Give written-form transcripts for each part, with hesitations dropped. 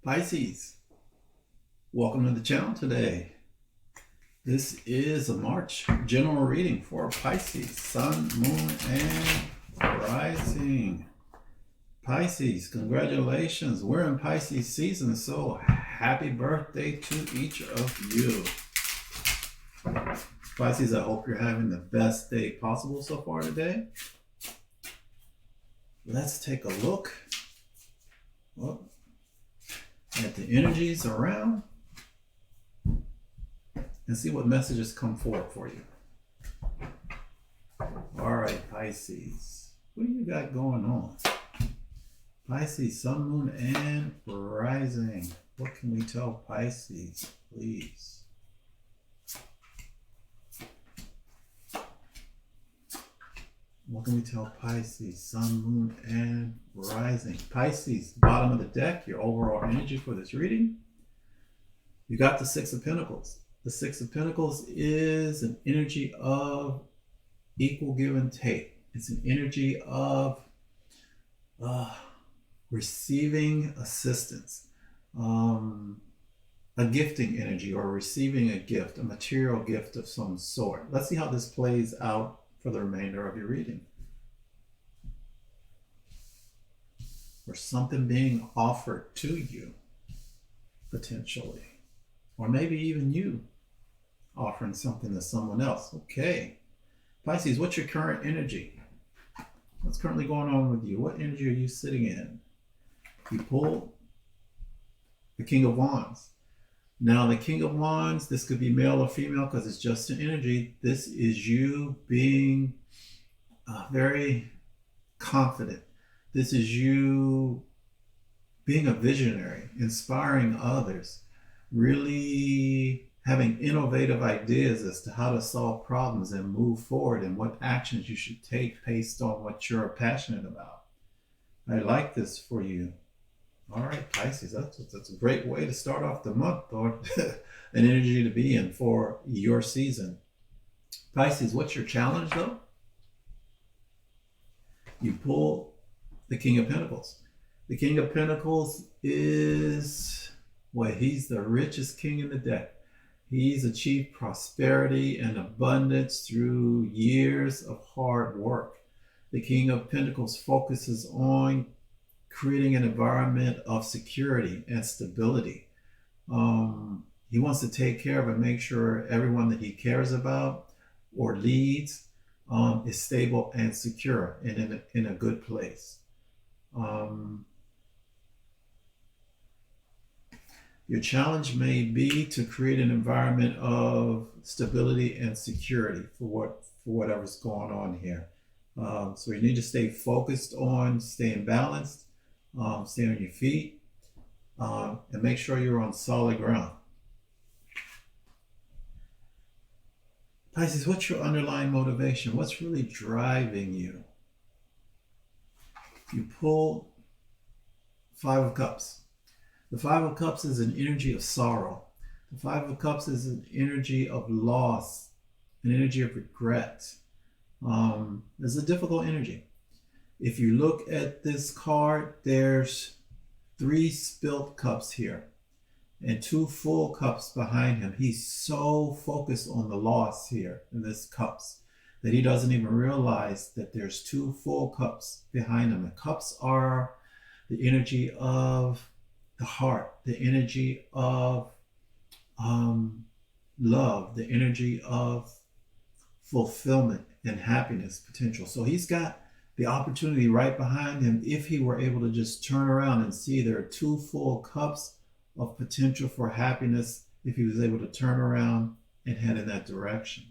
Pisces, welcome to the channel today. This is a March general reading for Pisces, Sun, Moon, and Rising. Pisces, congratulations. We're in Pisces season, so happy birthday to each of you. Pisces, I hope you're having the best day possible so far today. Let's take a look at the energies around and see what messages come forward for you. All right, Pisces, what do you got going on? Pisces, Sun, Moon, and Rising. What can we tell Pisces, please? What can we tell Pisces, Sun, Moon, and Rising? Pisces, bottom of the deck, your overall energy for this reading. You got the Six of Pentacles. The Six of Pentacles is an energy of equal give and take. It's an energy of receiving assistance, a gifting energy, or receiving a gift, a material gift of some sort. Let's see how this plays out for the remainder of your reading. Or something being offered to you, potentially. Or maybe even you offering something to someone else. Okay. Pisces, what's your current energy? What's currently going on with you? What energy are you sitting in? You pull the King of Wands. Now, the King of Wands, this could be male or female because it's just an energy. This is you being very confident. This is you being a visionary, inspiring others, really having innovative ideas as to how to solve problems and move forward and what actions you should take based on what you're passionate about. I like this for you. All right, Pisces, that's a great way to start off the month, or an energy to be in for your season. Pisces, what's your challenge though? You pull the King of Pentacles. The King of Pentacles is, he's the richest king in the deck. He's achieved prosperity and abundance through years of hard work. The King of Pentacles focuses on creating an environment of security and stability. He wants to take care of and make sure everyone that he cares about or leads is stable and secure and in a good place. Your challenge may be to create an environment of stability and security for whatever's going on here. So you need to stay focused on staying balanced, stay on your feet, and make sure you're on solid ground. Pisces, what's your underlying motivation? What's really driving you? You pull Five of Cups. The Five of Cups is an energy of sorrow. The Five of Cups is an energy of loss, an energy of regret. It's a difficult energy. If you look at this card, there's 3 spilt cups here and 2 full cups behind him. He's so focused on the loss here in this cups that he doesn't even realize that there's 2 full cups behind him. The cups are the energy of the heart, the energy of love, the energy of fulfillment and happiness potential. So he's got the opportunity right behind him if he were able to just turn around and see there are 2 full cups of potential for happiness if he was able to turn around and head in that direction.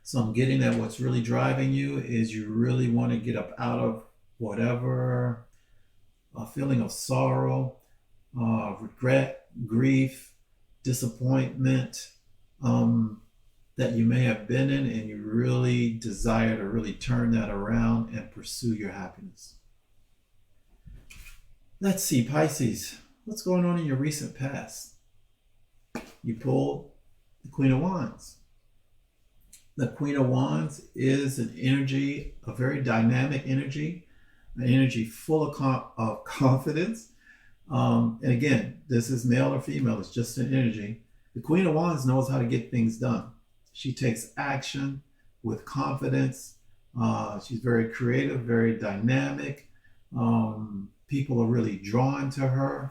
So I'm getting that what's really driving you is you really want to get up out of whatever feeling of sorrow, regret, grief, disappointment that you may have been in, and you really desire to really turn that around and pursue your happiness. Let's see, Pisces, what's going on in your recent past? You pulled the Queen of Wands. The Queen of Wands is an energy, a very dynamic energy, an energy full of confidence. And again, this is male or female, it's just an energy. The Queen of Wands knows how to get things done. She takes action with confidence. She's very creative, very dynamic. People are really drawn to her.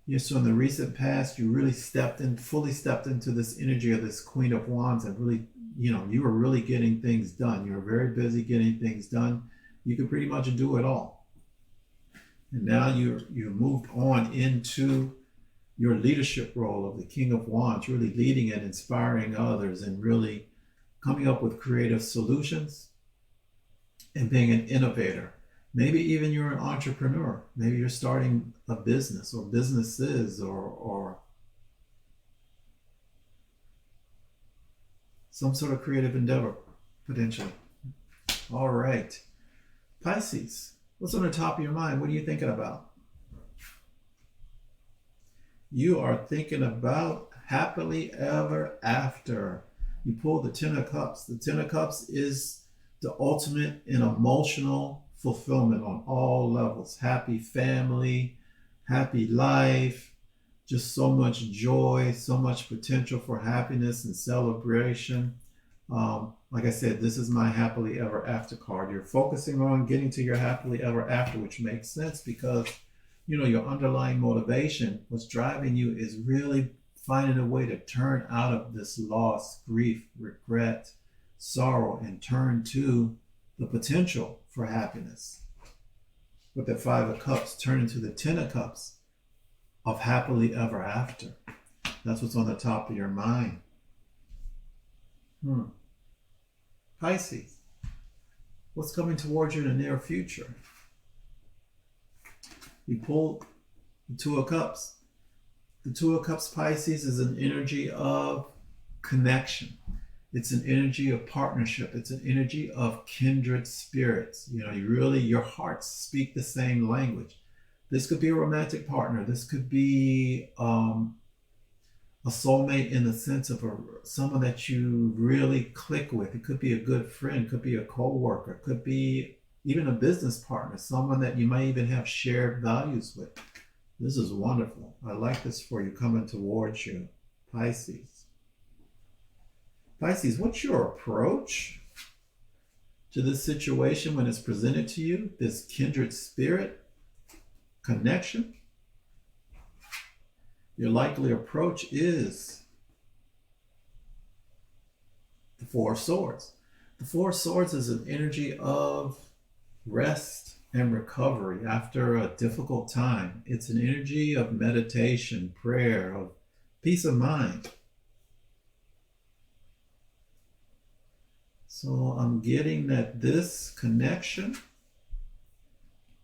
Yeah, so in the recent past, you really fully stepped into this energy of this Queen of Wands, and really, you were really getting things done. You were very busy getting things done. You could pretty much do it all. And now you moved on into your leadership role of the King of Wands, really leading and inspiring others and really coming up with creative solutions and being an innovator. Maybe even you're an entrepreneur. Maybe you're starting a business or businesses or some sort of creative endeavor, potentially. All right. Pisces, what's on the top of your mind? What are you thinking about? You are thinking about happily ever after. You pull the Ten of Cups. The Ten of Cups is the ultimate in emotional fulfillment on all levels. Happy family, happy life, just so much joy, so much potential for happiness and celebration. Like I said, this is my happily ever after card. You're focusing on getting to your happily ever after, which makes sense because, your underlying motivation, what's driving you is really finding a way to turn out of this loss, grief, regret, sorrow, and turn to the potential for happiness. With the Five of Cups, turn into the Ten of Cups of happily ever after. That's what's on the top of your mind. Pisces, what's coming towards you in the near future? You pull the Two of Cups. The Two of Cups, Pisces, is an energy of connection. It's an energy of partnership. It's an energy of kindred spirits. Your hearts speak the same language. This could be a romantic partner. This could be a soulmate in the sense of someone that you really click with. It could be a good friend, could be a co-worker, could be even a business partner, someone that you might even have shared values with. This is wonderful. I like this for you coming towards you, Pisces. Pisces, what's your approach to this situation when it's presented to you, this kindred spirit connection? Your likely approach is the Four of Swords. The Four of Swords is an energy of rest and recovery after a difficult time. It's an energy of meditation, prayer, of peace of mind. So I'm getting that this connection,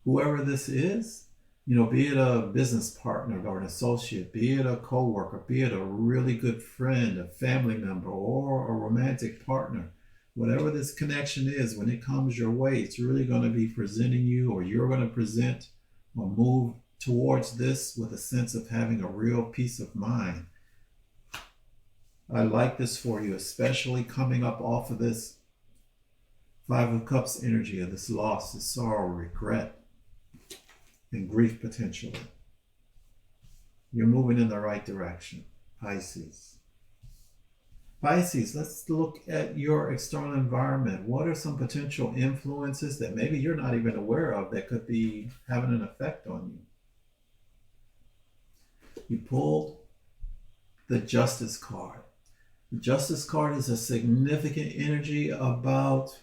whoever this is, be it a business partner or an associate, be it a co-worker, be it a really good friend, a family member, or a romantic partner, whatever this connection is, when it comes your way, it's really going to be presenting you, or you're going to present or move towards this with a sense of having a real peace of mind. I like this for you, especially coming up off of this Five of Cups energy of this loss, this sorrow, regret, and grief potentially. You're moving in the right direction, Pisces. Pisces, let's look at your external environment. What are some potential influences that maybe you're not even aware of that could be having an effect on you? You pulled the Justice card. The Justice card is a significant energy about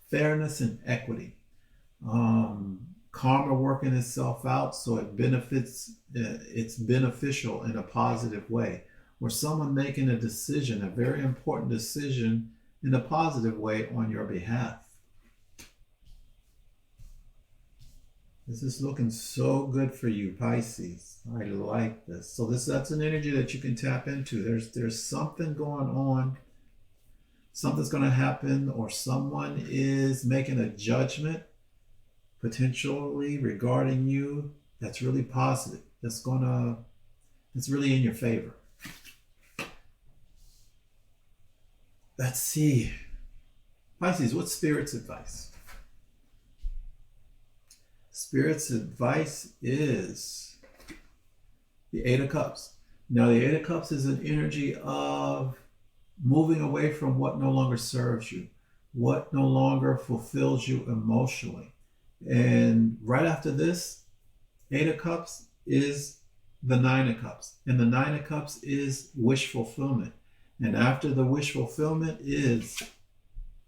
fairness and equity. Karma working itself out, so it's beneficial in a positive way. Or someone making a decision, a very important decision in a positive way on your behalf. This is looking so good for you, Pisces. I like this. So that's an energy that you can tap into. There's something going on. Something's going to happen, or someone is making a judgment potentially regarding you that's really positive. That's really in your favor. Let's see. Pisces, what's Spirit's advice? Spirit's advice is the Eight of Cups. Now, the Eight of Cups is an energy of moving away from what no longer serves you, what no longer fulfills you emotionally. And right after this, Eight of Cups is the Nine of Cups. And the Nine of Cups is wish fulfillment. And after the wish fulfillment is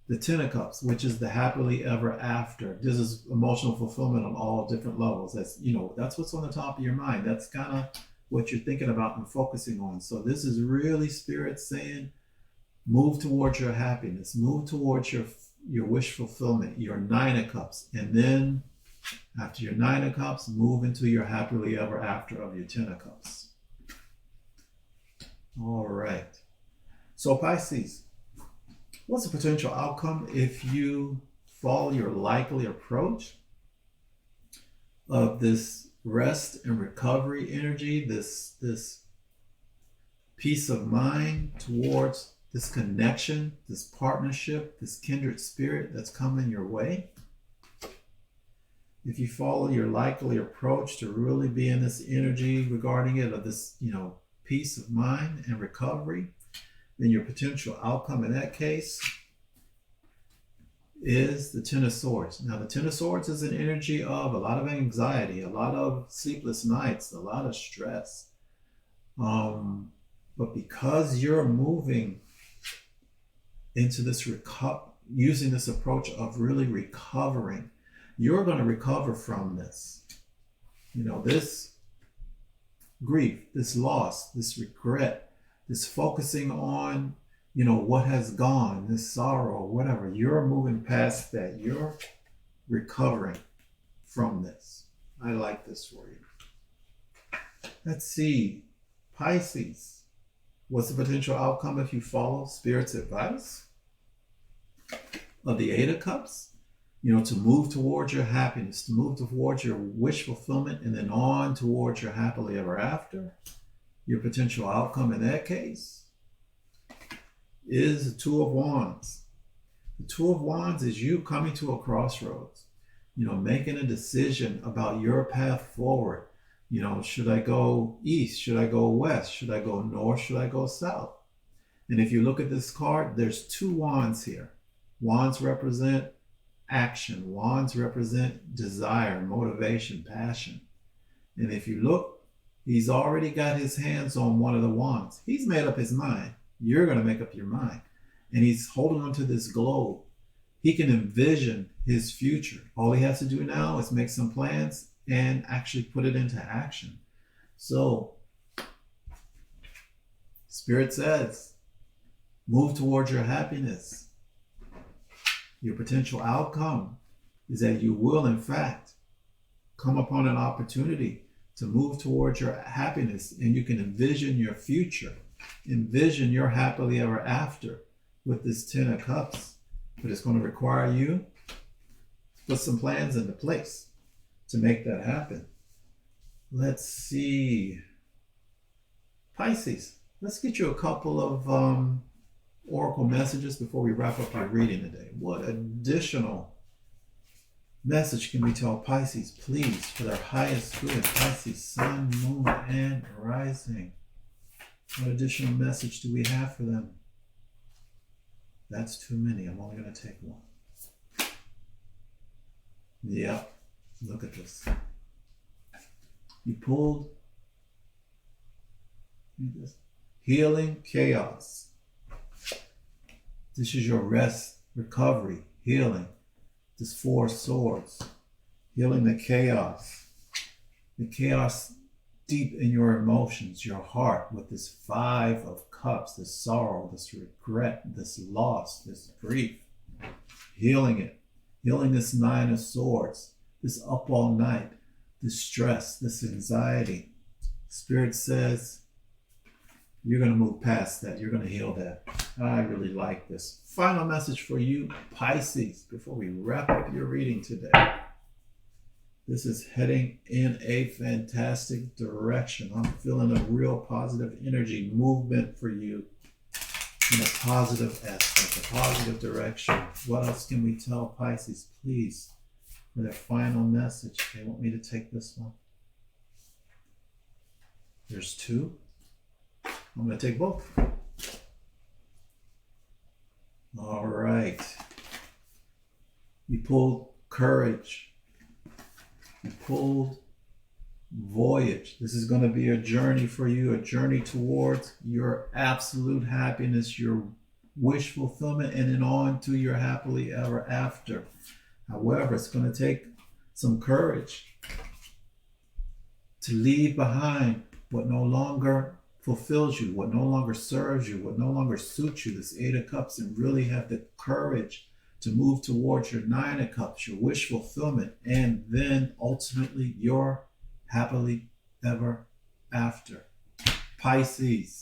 the Ten of Cups, which is the happily ever after. This is emotional fulfillment on all different levels. That's, that's what's on the top of your mind. That's kind of what you're thinking about and focusing on. So this is really Spirit saying, move towards your happiness, move towards your wish fulfillment, your Nine of Cups. And then after your Nine of Cups, move into your happily ever after of your Ten of Cups. All right. So Pisces, what's the potential outcome if you follow your likely approach of this rest and recovery energy, this peace of mind towards this connection, this partnership, this kindred spirit that's coming your way? If you follow your likely approach to really be in this energy regarding it, of this, peace of mind and recovery, then your potential outcome in that case is the Ten of Swords. Now, the Ten of Swords is an energy of a lot of anxiety, a lot of sleepless nights, a lot of stress. But because you're moving into this using this approach of really recovering, you're going to recover from this. This grief, this loss, this regret, this focusing on, what has gone, this sorrow, whatever. You're moving past that. You're recovering from this. I like this for you. Let's see. Pisces, what's the potential outcome if you follow Spirit's advice of the Eight of Cups? To move towards your happiness, to move towards your wish fulfillment, and then on towards your happily ever after. Your potential outcome in that case is the Two of Wands. The Two of Wands is you coming to a crossroads, making a decision about your path forward. Should I go east? Should I go west? Should I go north? Should I go south? And if you look at this card, there's two wands here. Wands represent action. Wands represent desire, motivation, passion. And if you look, he's already got his hands on one of the wands. He's made up his mind. You're going to make up your mind. And he's holding onto this globe. He can envision his future. All he has to do now is make some plans and actually put it into action. So, Spirit says, move towards your happiness. Your potential outcome is that you will, in fact, come upon an opportunity to move towards your happiness, and you can envision your future, envision your happily ever after with this Ten of Cups. But it's going to require you to put some plans into place to make that happen. Let's see. Pisces, let's get you a couple of oracle messages before we wrap up our reading today. What additional message can we tell Pisces, please, for their highest good? Pisces, sun, moon, and rising. What additional message do we have for them? That's too many. I'm only going to take one. Yep. Look at this. You pulled healing chaos. This is your rest, recovery, healing. This Four of Swords, healing the chaos deep in your emotions, your heart, with this Five of Cups, this sorrow, this regret, this loss, this grief, healing it, healing this Nine of Swords, this up all night, this stress, this anxiety. Spirit says, you're going to move past that. You're going to heal that. I really like this. Final message for you, Pisces, before we wrap up your reading today. This is heading in a fantastic direction. I'm feeling a real positive energy movement for you. in a positive aspect, a positive direction. What else can we tell Pisces, please, for their final message? They want me to take this one. There's two. I'm going to take both. All right. You pulled courage. You pulled voyage. This is going to be a journey for you, a journey towards your absolute happiness, your wish fulfillment, and then on to your happily ever after. However, it's going to take some courage to leave behind what no longer fulfills you, what no longer serves you, what no longer suits you, this Eight of Cups, and really have the courage to move towards your Nine of Cups, your wish fulfillment, and then ultimately your happily ever after. Pisces,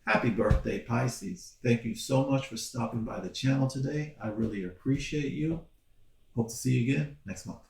happy birthday, Pisces. Thank you so much for stopping by the channel today. I really appreciate you. Hope to see you again next month.